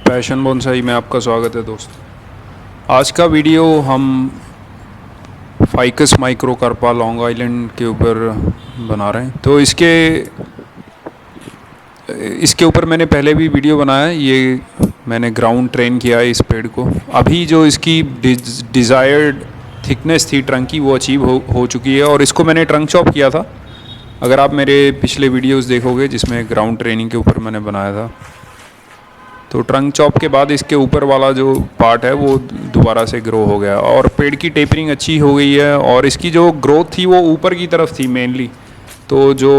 Passion bonsai में आपका स्वागत है दोस्तों। आज का वीडियो हम फाइकस माइक्रोकार्पा लॉन्ग आइलैंड के ऊपर बना रहे हैं। तो इसके ऊपर मैंने पहले भी वीडियो बनाया है। ये मैंने ग्राउंड ट्रेन किया है इस पेड़ को। अभी जो इसकी डिज़ायर्ड थिकनेस थी ट्रंक की वो अचीव हो चुकी है और इसको मैंने ट्रंक चॉप किया था। अगर आप मेरे पिछले वीडियोस देखोगे जिसमें ग्राउंड ट्रेनिंग के ऊपर मैंने बनाया था, तो ट्रंक चॉप के बाद इसके ऊपर वाला जो पार्ट है वो दोबारा से ग्रो हो गया और पेड़ की टेपरिंग अच्छी हो गई है। और इसकी जो ग्रोथ थी वो ऊपर की तरफ थी मेनली। तो जो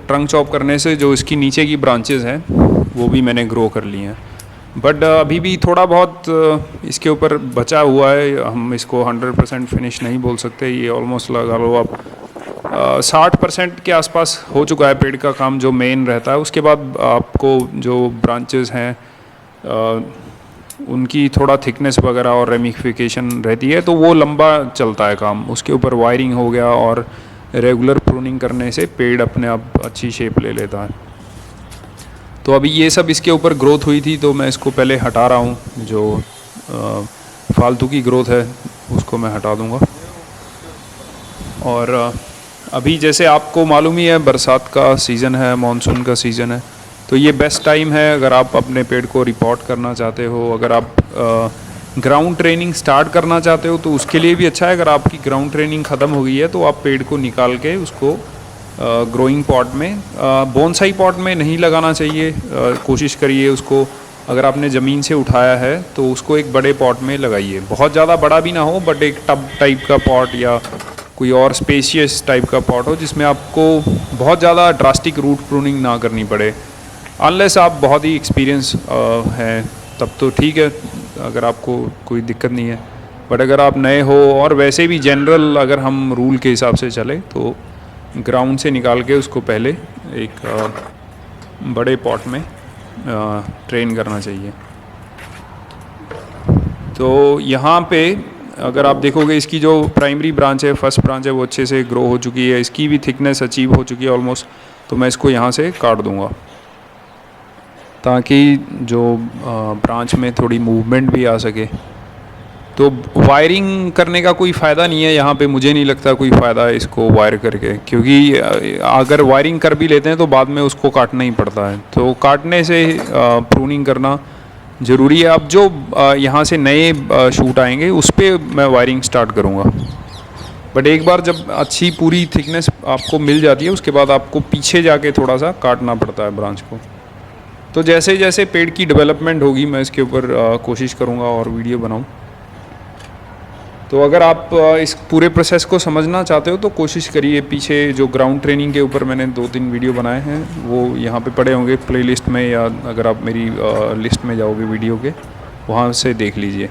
ट्रंक चॉप करने से जो इसकी नीचे की ब्रांचेस हैं वो भी मैंने ग्रो कर ली हैं। बट अभी भी थोड़ा बहुत इसके ऊपर बचा हुआ है। हम इसको 100% फिनिश नहीं बोल सकते। ये ऑलमोस्ट लगा लो आप 60% के आसपास हो चुका है पेड़ का काम जो मेन रहता है। उसके बाद आपको जो ब्रांचेस हैं उनकी थोड़ा थिकनेस वगैरह और रेमिफिकेशन रहती है, तो वो लंबा चलता है काम। उसके ऊपर वायरिंग हो गया और रेगुलर प्रूनिंग करने से पेड़ अपने आप अच्छी शेप ले लेता है। तो अभी ये सब इसके ऊपर ग्रोथ हुई थी, तो मैं इसको पहले हटा रहा हूँ। जो फालतू की ग्रोथ है उसको मैं हटा दूँगा। और अभी जैसे आपको मालूम ही है बरसात का सीज़न है, मानसून का सीज़न है, तो ये बेस्ट टाइम है अगर आप अपने पेड़ को रिपोर्ट करना चाहते हो। अगर आप ग्राउंड ट्रेनिंग स्टार्ट करना चाहते हो तो उसके लिए भी अच्छा है। अगर आपकी ग्राउंड ट्रेनिंग ख़त्म हो गई है तो आप पेड़ को निकाल के उसको ग्रोइंग पॉट में, बोनसाई पॉट में नहीं लगाना चाहिए। कोशिश करिए उसको, अगर आपने ज़मीन से उठाया है तो उसको एक बड़े पॉट में लगाइए। बहुत ज़्यादा बड़ा भी ना हो, बट एक टब टाइप का पॉट या कोई और स्पेशियस टाइप का पॉट हो जिसमें आपको बहुत ज़्यादा ड्रास्टिक रूट प्रूनिंग ना करनी पड़े। अनलेस आप बहुत ही एक्सपीरियंस हैं तब तो ठीक है, अगर आपको कोई दिक्कत नहीं है। बट अगर आप नए हो और वैसे भी जनरल अगर हम रूल के हिसाब से चले तो ग्राउंड से निकाल के उसको पहले एक बड़े पॉट में ट्रेन करना चाहिए। तो यहाँ पे अगर आप देखोगे इसकी जो प्राइमरी ब्रांच है, फर्स्ट ब्रांच है, वो अच्छे से ग्रो हो चुकी है। इसकी भी थिकनेस अचीव हो चुकी है ऑलमोस्ट। तो मैं इसको यहाँ से काट दूँगा ताकि जो ब्रांच में थोड़ी मूवमेंट भी आ सके। तो वायरिंग करने का कोई फ़ायदा नहीं है यहाँ पे, मुझे नहीं लगता कोई फ़ायदा है इसको वायर करके, क्योंकि अगर वायरिंग कर भी लेते हैं तो बाद में उसको काटना ही पड़ता है। तो काटने से प्रूनिंग करना ज़रूरी है। अब जो यहाँ से नए शूट आएंगे उस पर मैं वायरिंग स्टार्ट करूँगा। बट एक बार जब अच्छी पूरी थिकनेस आपको मिल जाती है उसके बाद आपको पीछे जाके थोड़ा सा काटना पड़ता है ब्रांच को। तो जैसे जैसे पेड़ की डेवलपमेंट होगी मैं इसके ऊपर कोशिश करूँगा और वीडियो बनाऊँ। तो अगर आप इस पूरे प्रोसेस को समझना चाहते हो तो कोशिश करिए। पीछे जो ग्राउंड ट्रेनिंग के ऊपर मैंने 2-3 वीडियो बनाए हैं वो यहाँ पे पड़े होंगे प्लेलिस्ट में, या अगर आप मेरी लिस्ट में जाओगे वीडियो के वहाँ से देख लीजिए।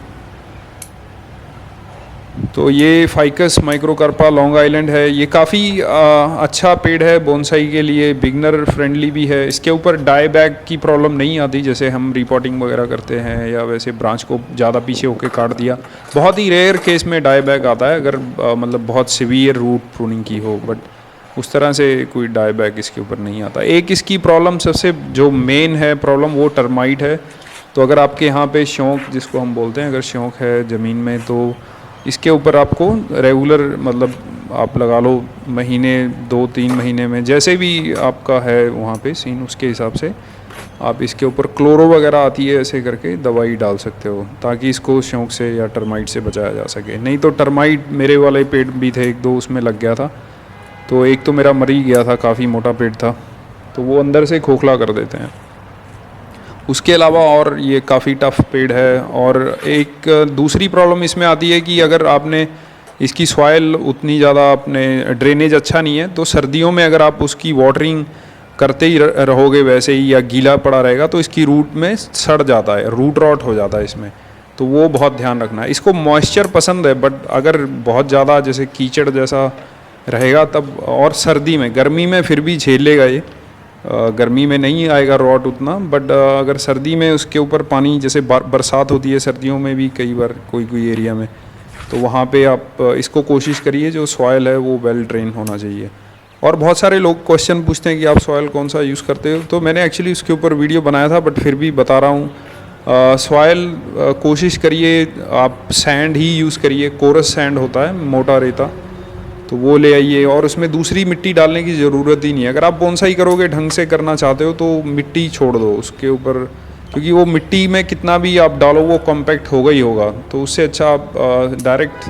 तो ये फाइकस माइक्रोकार्पा लॉन्ग आइलैंड है। ये काफ़ी अच्छा पेड़ है बोनसाई के लिए, बिगनर फ्रेंडली भी है। इसके ऊपर डाई बैक की प्रॉब्लम नहीं आती जैसे हम रिपोर्टिंग वगैरह करते हैं, या वैसे ब्रांच को ज़्यादा पीछे होकर काट दिया। बहुत ही रेयर केस में डाई बैक आता है अगर मतलब बहुत सीवियर रूट प्रूनिंग की हो, बट उस तरह से कोई डाई बैक इसके ऊपर नहीं आता। एक इसकी प्रॉब्लम सबसे जो मेन है प्रॉब्लम वो टर्माइट है। तो अगर आपके यहाँ पे शौक जिसको हम बोलते हैं, अगर शौक है ज़मीन में तो इसके ऊपर आपको रेगुलर, मतलब आप लगा लो महीने 2-3 महीने में जैसे भी आपका है वहाँ पे सीन, उसके हिसाब से आप इसके ऊपर क्लोरो वगैरह आती है ऐसे करके दवाई डाल सकते हो ताकि इसको शौक से या टर्माइट से बचाया जा सके। नहीं तो टर्माइट मेरे वाले पेड़ भी थे 1-2 उसमें लग गया था, तो एक तो मेरा मर ही गया था, काफ़ी मोटा पेड़ था, तो वो अंदर से खोखला कर देते हैं। उसके अलावा और ये काफ़ी टफ पेड़ है। और एक दूसरी प्रॉब्लम इसमें आती है कि अगर आपने इसकी सॉइल उतनी ज़्यादा, अपने ड्रेनेज अच्छा नहीं है, तो सर्दियों में अगर आप उसकी वाटरिंग करते ही रहोगे वैसे ही या गीला पड़ा रहेगा तो इसकी रूट में सड़ जाता है, रूट रॉट हो जाता है इसमें। तो वो बहुत ध्यान रखना है। इसको मॉइस्चर पसंद है, बट अगर बहुत ज़्यादा जैसे कीचड़ जैसा रहेगा तब, और सर्दी में, गर्मी में फिर भी झेल लेगा ये, गर्मी में नहीं आएगा रॉट उतना, बट अगर सर्दी में उसके ऊपर पानी, जैसे बरसात होती है सर्दियों में भी कई बार कोई एरिया में, तो वहाँ पे आप इसको कोशिश करिए जो सॉयल है वो वेल ड्रेन होना चाहिए। और बहुत सारे लोग क्वेश्चन पूछते हैं कि आप सॉयल कौन सा यूज़ करते हो, तो मैंने एक्चुअली उसके ऊपर वीडियो बनाया था, बट फिर भी बता रहा हूँ। सॉयल कोशिश करिए आप सैंड ही यूज़ करिए, कोरस सैंड होता है, मोटा रेता, तो वो ले आइए। और उसमें दूसरी मिट्टी डालने की ज़रूरत ही नहीं है। अगर आप बोनसाई करोगे, ढंग से करना चाहते हो, तो मिट्टी छोड़ दो उसके ऊपर, क्योंकि वो मिट्टी में कितना भी आप डालो वो कॉम्पैक्ट होगा ही होगा। तो उससे अच्छा आप डायरेक्ट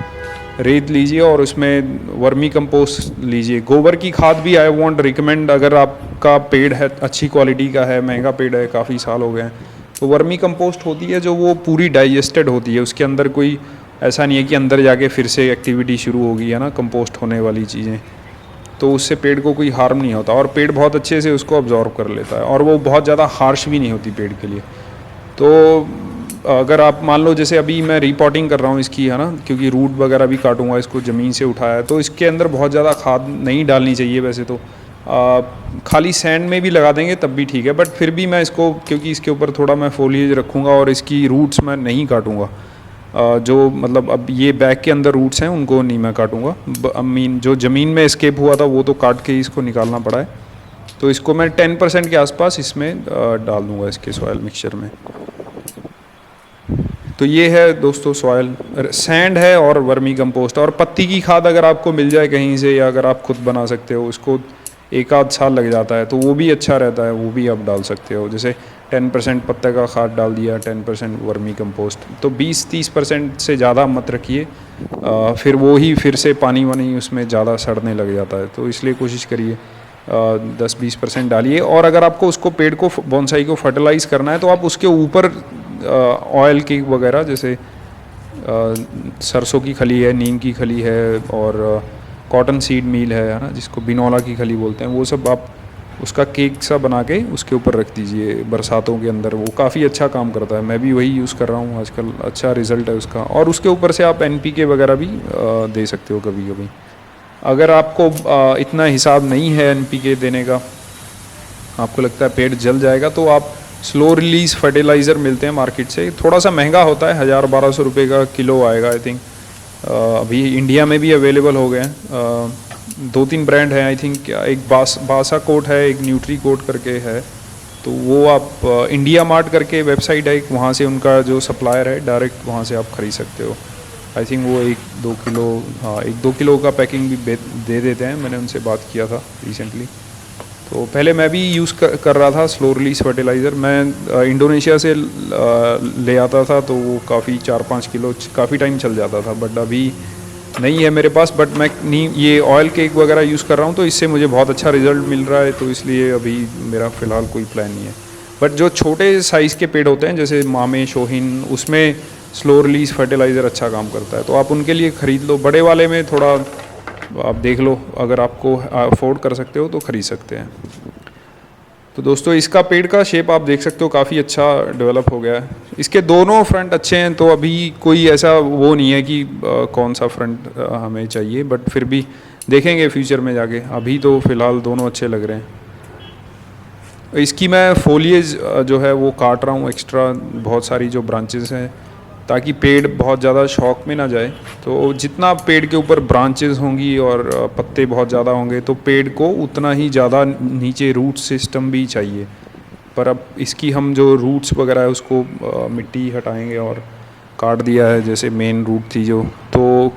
रेत लीजिए और उसमें वर्मी कंपोस्ट लीजिए। गोबर की खाद भी आई वॉन्ट रिकमेंड, अगर आपका पेड़ है अच्छी क्वालिटी का है, महंगा पेड़ है, काफ़ी साल हो गए हैं, तो वर्मी कंपोस्ट होती है जो वो पूरी डाइजेस्टेड होती है, उसके अंदर कोई ऐसा नहीं है कि अंदर जाके फिर से एक्टिविटी शुरू होगी, है ना, कंपोस्ट होने वाली चीज़ें। तो उससे पेड़ को कोई हार्म नहीं होता और पेड़ बहुत अच्छे से उसको अब्जॉर्व कर लेता है, और वो बहुत ज़्यादा हार्श भी नहीं होती पेड़ के लिए। तो अगर आप मान लो, जैसे अभी मैं रिपोर्टिंग कर रहा हूँ इसकी, है ना, क्योंकि रूट वगैरह भी काटूंगा, इसको ज़मीन से उठाया है, तो इसके अंदर बहुत ज़्यादा खाद नहीं डालनी चाहिए वैसे तो। खाली सैंड में भी लगा देंगे तब भी ठीक है, बट फिर भी मैं इसको, क्योंकि इसके ऊपर थोड़ा मैं फोलिएज रखूँगा और इसकी रूट्स मैं नहीं काटूँगा, जो मतलब अब ये बैग के अंदर रूट्स हैं उनको नहीं मैं काटूँगा। मीन जो ज़मीन में एस्केप हुआ था वो तो काट के ही इसको निकालना पड़ा है। तो इसको मैं 10% के आसपास इसमें डाल दूँगा, इसके सॉयल मिक्सचर में। तो ये है दोस्तों सॉयल, सैंड है और वर्मी कंपोस्ट। और पत्ती की खाद अगर आपको मिल जाए कहीं से, या अगर आप खुद बना सकते हो, उसको 1 आध साल लग जाता है, तो वो भी अच्छा रहता है, वो भी आप डाल सकते हो। जैसे 10% पत्ते का खाद डाल दिया, 10% वर्मी कंपोस्ट, तो 20-30% से ज़्यादा मत रखिए, फिर वो ही फिर से पानी वानी उसमें ज़्यादा सड़ने लग जाता है। तो इसलिए कोशिश करिए 10-20% डालिए। और अगर आपको उसको, पेड़ को, बोनसाई को फर्टिलाइज़ करना है, तो आप उसके ऊपर ऑयल केक वगैरह, जैसे सरसों की खली है, नीम की खली है, और कॉटन सीड मील है ना, जिसको बिनौला की खली बोलते हैं, वो सब आप उसका केक सा बना के उसके ऊपर रख दीजिए बरसातों के अंदर। वो काफ़ी अच्छा काम करता है, मैं भी वही यूज़ कर रहा हूँ आजकल, अच्छा रिज़ल्ट है उसका। और उसके ऊपर से आप NPK वगैरह भी दे सकते हो कभी कभी। अगर आपको इतना हिसाब नहीं है NPK देने का, आपको लगता है पेड़ जल जाएगा, तो आप स्लो रिलीज़ फर्टिलाइज़र मिलते हैं मार्केट से, थोड़ा सा महंगा होता है, 1000-1200 रुपये का किलो आएगा आई थिंक। अभी इंडिया में भी अवेलेबल हो गए हैं, 2-3 ब्रांड हैं आई थिंक। एक बासा कोट है, एक न्यूट्री कोट करके है, तो वो आप इंडिया मार्ट करके वेबसाइट है एक, वहाँ से उनका जो सप्लायर है डायरेक्ट वहाँ से आप ख़रीद सकते हो। आई थिंक वो 1-2 किलो, हाँ 1-2 किलो का पैकिंग भी दे देते हैं। मैंने उनसे बात किया था रिसेंटली। तो पहले मैं भी यूज़ कर रहा था स्लो रिलीज फर्टिलाइज़र, मैं इंडोनेशिया से ले आता था, तो वो काफ़ी 4-5 किलो काफ़ी टाइम चल जाता था, बट अभी नहीं है मेरे पास। बट मैं नहीं, ये ऑयल केक वगैरह यूज़ कर रहा हूँ, तो इससे मुझे बहुत अच्छा रिज़ल्ट मिल रहा है, तो इसलिए अभी मेरा फ़िलहाल कोई प्लान नहीं है। बट जो छोटे साइज़ के पेड़ होते हैं, जैसे मामे, शोहिन, उसमें स्लो रिलीज फर्टिलाइज़र अच्छा काम करता है, तो आप उनके लिए ख़रीद लो। बड़े वाले में थोड़ा आप देख लो, अगर आपको अफोर्ड कर सकते हो तो ख़रीद सकते हैं। तो दोस्तों इसका पेड़ का शेप आप देख सकते हो, काफ़ी अच्छा डेवलप हो गया है। इसके दोनों फ्रंट अच्छे हैं, तो अभी कोई ऐसा वो नहीं है कि कौन सा फ्रंट हमें चाहिए, बट फिर भी देखेंगे फ्यूचर में जाके। अभी तो फ़िलहाल दोनों अच्छे लग रहे हैं। इसकी मैं फोलिएज जो है वो काट रहा हूँ एक्स्ट्रा, बहुत सारी जो ब्रांचेस हैं, ताकि पेड़ बहुत ज़्यादा शॉक में ना जाए। तो जितना पेड़ के ऊपर ब्रांचेस होंगी और पत्ते बहुत ज़्यादा होंगे, तो पेड़ को उतना ही ज़्यादा नीचे रूट सिस्टम भी चाहिए। पर अब इसकी हम जो रूट्स वगैरह है उसको मिट्टी हटाएंगे और काट दिया है, जैसे मेन रूट थी जो, तो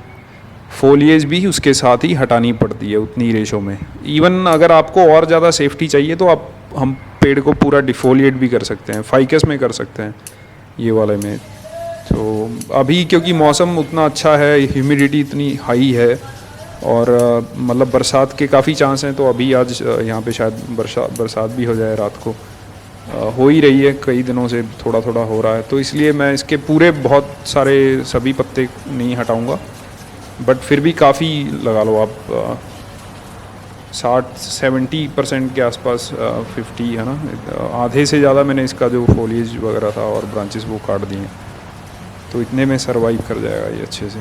फोलिएज भी उसके साथ ही हटानी पड़ती है उतनी रेशो में। इवन अगर आपको और ज़्यादा सेफ्टी चाहिए तो हम पेड़ को पूरा डिफोलिएट भी कर सकते हैं, फाइकस में कर सकते हैं, ये वाले में। तो अभी क्योंकि मौसम उतना अच्छा है, ह्यूमिडिटी इतनी हाई है, और मतलब बरसात के काफ़ी चांस हैं, तो अभी आज यहाँ पे शायद बरसात भी हो जाए रात को। हो ही रही है, कई दिनों से थोड़ा थोड़ा हो रहा है, तो इसलिए मैं इसके पूरे बहुत सारे सभी पत्ते नहीं हटाऊंगा, बट फिर भी काफ़ी लगा लो आप, 60-70% के आसपास, 50 है ना, आधे से ज़्यादा मैंने इसका जो फोलिएज वगैरह था और ब्रांचेस वो काट दिए, तो इतने में सरवाइव कर जाएगा ये अच्छे से।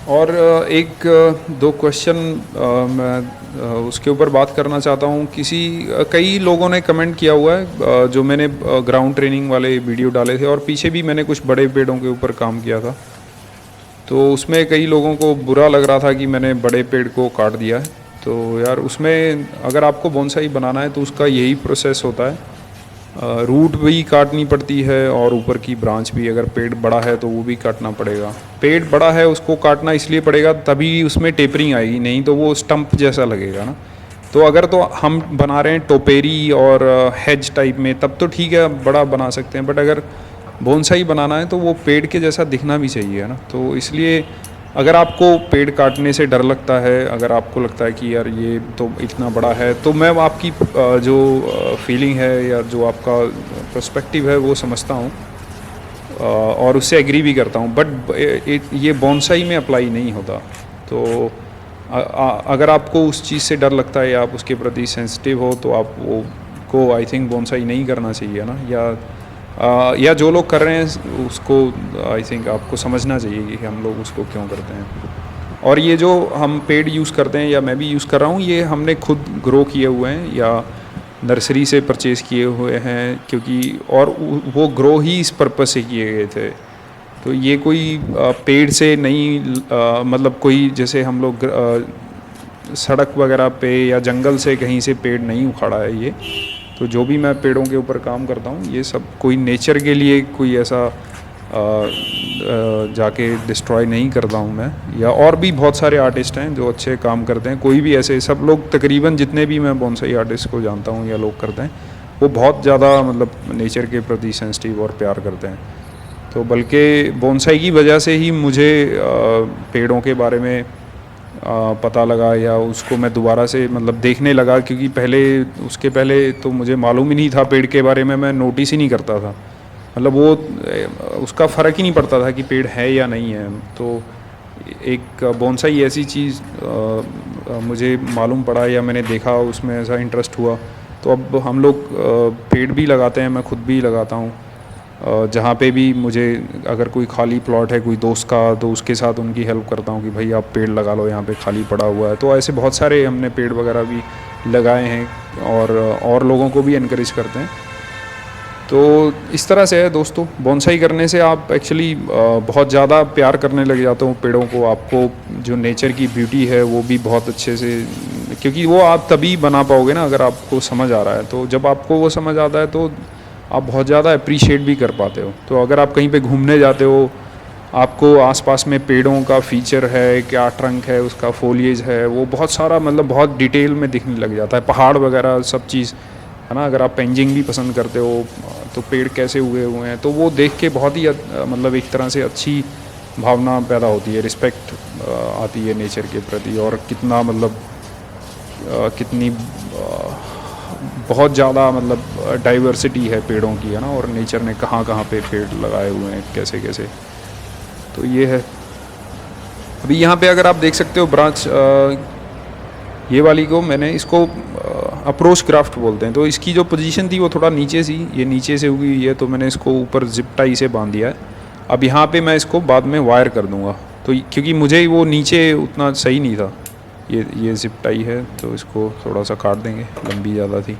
और एक दो क्वेश्चन मैं उसके ऊपर बात करना चाहता हूँ। कई लोगों ने कमेंट किया हुआ है, जो मैंने ग्राउंड ट्रेनिंग वाले वीडियो डाले थे, और पीछे भी मैंने कुछ बड़े पेड़ों के ऊपर काम किया था, तो उसमें कई लोगों को बुरा लग रहा था कि मैंने बड़े पेड़ को काट दिया है। तो यार उसमें अगर आपको बोनसाई बनाना है तो उसका यही प्रोसेस होता है, रूट भी काटनी पड़ती है और ऊपर की ब्रांच भी, अगर पेड़ बड़ा है तो वो भी काटना पड़ेगा। पेड़ बड़ा है उसको काटना इसलिए पड़ेगा तभी उसमें टेपरिंग आएगी, नहीं तो वो स्टंप जैसा लगेगा ना। तो अगर तो हम बना रहे हैं टोपेरी और हेज टाइप में तब तो ठीक है, बड़ा बना सकते हैं, बट अगर बोनसाई बनाना है तो वो पेड़ के जैसा दिखना भी चाहिए ना। तो इसलिए अगर आपको पेड़ काटने से डर लगता है, अगर आपको लगता है कि यार ये तो इतना बड़ा है, तो मैं आपकी जो फीलिंग है या जो आपका पर्सपेक्टिव है वो समझता हूँ और उससे एग्री भी करता हूँ, बट ये बोनसाई में अप्लाई नहीं होता। तो अगर आपको उस चीज़ से डर लगता है या आप उसके प्रति सेंसिटिव हो तो आप वो को आई थिंक बोनसाई नहीं करना चाहिए ना। या जो लोग कर रहे हैं उसको आई थिंक आपको समझना चाहिए कि हम लोग उसको क्यों करते हैं। और ये जो हम पेड़ यूज़ करते हैं या मैं भी यूज़ कर रहा हूँ, ये हमने खुद ग्रो किए हुए हैं या नर्सरी से परचेज़ किए हुए हैं, क्योंकि और वो ग्रो ही इस पर्पज़ से किए गए थे। तो ये कोई पेड़ से नहीं, मतलब कोई जैसे हम लोग सड़क वगैरह पे या जंगल से कहीं से पेड़ नहीं उखाड़ा है ये। तो जो भी मैं पेड़ों के ऊपर काम करता हूँ ये सब कोई नेचर के लिए कोई ऐसा जाके डिस्ट्रॉय नहीं करता हूँ मैं। या और भी बहुत सारे आर्टिस्ट हैं जो अच्छे काम करते हैं, कोई भी ऐसे सब लोग तकरीबन जितने भी मैं बोनसाई आर्टिस्ट को जानता हूँ या लोग करते हैं वो बहुत ज़्यादा मतलब नेचर के प्रति सेंसिटिव और प्यार करते हैं। तो बल्कि बोनसाई की वजह से ही मुझे पेड़ों के बारे में पता लगा या उसको मैं दोबारा से मतलब देखने लगा, क्योंकि उसके पहले तो मुझे मालूम ही नहीं था पेड़ के बारे में, मैं नोटिस ही नहीं करता था, मतलब वो उसका फ़र्क ही नहीं पड़ता था कि पेड़ है या नहीं है। तो एक बोनसाई ऐसी चीज़ मुझे मालूम पड़ा या मैंने देखा, उसमें ऐसा इंटरेस्ट हुआ, तो अब हम लोग पेड़ भी लगाते हैं, मैं खुद भी लगाता हूँ। जहाँ पे भी मुझे अगर कोई खाली प्लॉट है कोई दोस्त का तो उसके साथ उनकी हेल्प करता हूँ कि भाई आप पेड़ लगा लो, यहाँ पे खाली पड़ा हुआ है। तो ऐसे बहुत सारे हमने पेड़ वगैरह भी लगाए हैं और लोगों को भी इनकरेज करते हैं। तो इस तरह से है दोस्तों, बोनसाई करने से आप एक्चुअली बहुत ज़्यादा प्यार करने लग जाते हो पेड़ों को। आपको जो नेचर की ब्यूटी है वो भी बहुत अच्छे से, क्योंकि वो आप तभी बना पाओगे ना अगर आपको समझ आ रहा है। तो जब आपको वो समझ आता है तो आप बहुत ज़्यादा अप्रिशिएट भी कर पाते हो। तो अगर आप कहीं पे घूमने जाते हो, आपको आसपास में पेड़ों का फीचर है, क्या ट्रंक है, उसका फोलिएज है, वो बहुत सारा मतलब बहुत डिटेल में दिखने लग जाता है, पहाड़ वगैरह सब चीज़ है ना। अगर आप पेंजिंग भी पसंद करते हो तो पेड़ कैसे उगे हुए हैं, तो वो देख के बहुत ही मतलब एक तरह से अच्छी भावना पैदा होती है, रिस्पेक्ट आती है नेचर के प्रति। और कितना मतलब कितनी बहुत ज़्यादा मतलब डाइवर्सिटी है पेड़ों की, है ना, और नेचर ने कहाँ कहाँ पे पेड़ लगाए हुए हैं कैसे कैसे। तो ये है। अभी यहाँ पे अगर आप देख सकते हो ब्रांच, ये वाली को मैंने इसको अप्रोच क्राफ्ट बोलते हैं। तो इसकी जो पोजीशन थी वो थोड़ा नीचे सी, ये नीचे से उगी हुई है, तो मैंने इसको ऊपर जिप टाई से बांध दिया है। अब यहाँ पे मैं इसको बाद में वायर कर दूँगा, तो क्योंकि मुझे वो नीचे उतना सही नहीं था। ये जिप टाई है तो इसको थोड़ा सा काट देंगे, लंबी ज़्यादा थी।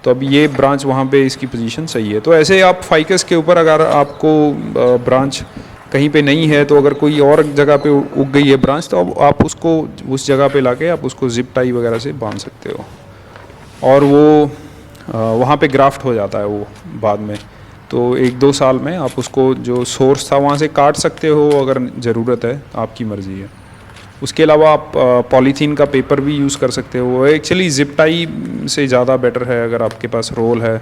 तो अब ये ब्रांच वहाँ पे इसकी पोजीशन सही है। तो ऐसे आप फाइकस के ऊपर अगर आपको ब्रांच कहीं पे नहीं है, तो अगर कोई और जगह पे उग गई है ब्रांच, तो अब आप उसको उस जगह पे लाके आप उसको जिप टाई वगैरह से बांध सकते हो, और वो वहाँ पे ग्राफ्ट हो जाता है वो बाद में। तो 1-2 साल में आप उसको जो सोर्स था वहाँ से काट सकते हो अगर ज़रूरत है, आपकी मर्ज़ी है। उसके अलावा आप पॉलीथीन का पेपर भी यूज़ कर सकते हो। एक्चुअली जिप टाई से ज़्यादा बेटर है, अगर आपके पास रोल है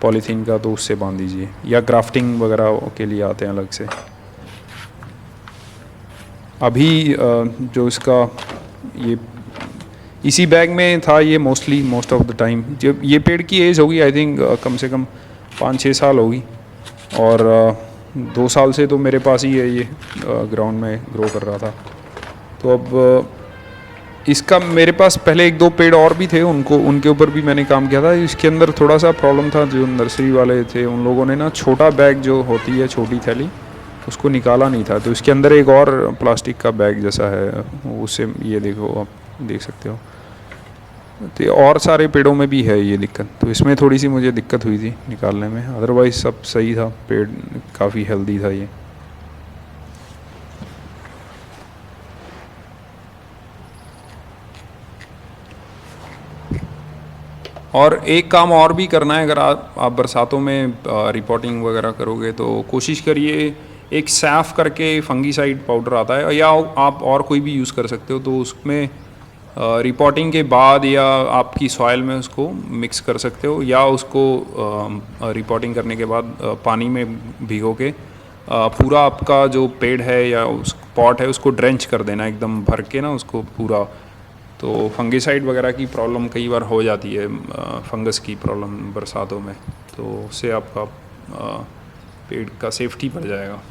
पॉलीथीन का तो उससे बांध दीजिए, या ग्राफ्टिंग वगैरह के लिए आते हैं अलग से। अभी जो इसका ये इसी बैग में था ये मोस्ट ऑफ द टाइम। जब ये पेड़ की एज होगी आई थिंक कम से कम 5-6 साल होगी, और 2 साल से तो मेरे पास ही है ये, ग्राउंड में ग्रो कर रहा था। तो अब इसका मेरे पास पहले 1-2 पेड़ और भी थे, उनके ऊपर भी मैंने काम किया था। इसके अंदर थोड़ा सा प्रॉब्लम था, जो नर्सरी वाले थे उन लोगों ने ना छोटा बैग जो होती है छोटी थैली, उसको निकाला नहीं था। तो इसके अंदर एक और प्लास्टिक का बैग जैसा है, उससे ये देखो आप देख सकते हो। तो और सारे पेड़ों में भी है ये दिक्कत, तो इसमें थोड़ी सी मुझे दिक्कत हुई थी निकालने में, अदरवाइज़ सब सही था, पेड़ काफ़ी हेल्दी था ये। और एक काम और भी करना है, अगर आप बरसातों में रिपोर्टिंग वगैरह करोगे तो कोशिश करिए, एक सैफ करके फंगीसाइड पाउडर आता है, या आप और कोई भी यूज़ कर सकते हो, तो उसमें रिपोर्टिंग के बाद या आपकी सॉइल में उसको मिक्स कर सकते हो, या उसको रिपोर्टिंग करने के बाद पानी में भिगो के पूरा आपका जो पेड़ है या उस पॉट है उसको ड्रेंच कर देना एकदम भर के ना उसको पूरा। तो फंगिसाइड वगैरह की प्रॉब्लम कई बार हो जाती है, फंगस की प्रॉब्लम बरसातों में, तो उससे आपका पेड़ का सेफ्टी बढ़ जाएगा।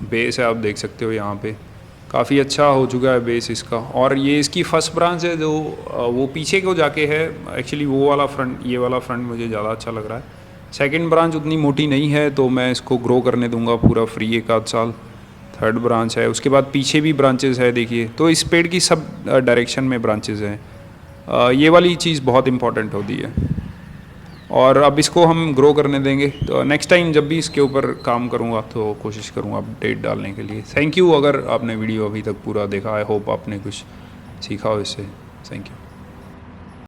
बेस है, आप देख सकते हो यहाँ पे काफ़ी अच्छा हो चुका है बेस इसका। और ये इसकी फर्स्ट ब्रांच है जो वो पीछे को जाके है। एक्चुअली वो वाला फ्रंट, ये वाला फ्रंट मुझे ज़्यादा अच्छा लग रहा है। सेकंड ब्रांच उतनी मोटी नहीं है तो मैं इसको ग्रो करने दूंगा पूरा फ्री एक आध साल। थर्ड ब्रांच है, उसके बाद पीछे भी ब्रांचेस है देखिए। तो इस पेड़ की सब डायरेक्शन में ब्रांचेस हैं। ये वाली चीज़ बहुत इंपॉर्टेंट होती है। और अब इसको हम ग्रो करने देंगे। तो नेक्स्ट टाइम जब भी इसके ऊपर काम करूँगा तो कोशिश करूँगा अपडेट डालने के लिए। थैंक यू अगर आपने वीडियो अभी तक पूरा देखा। आई होप आपने कुछ सीखा हो इससे। Thank you.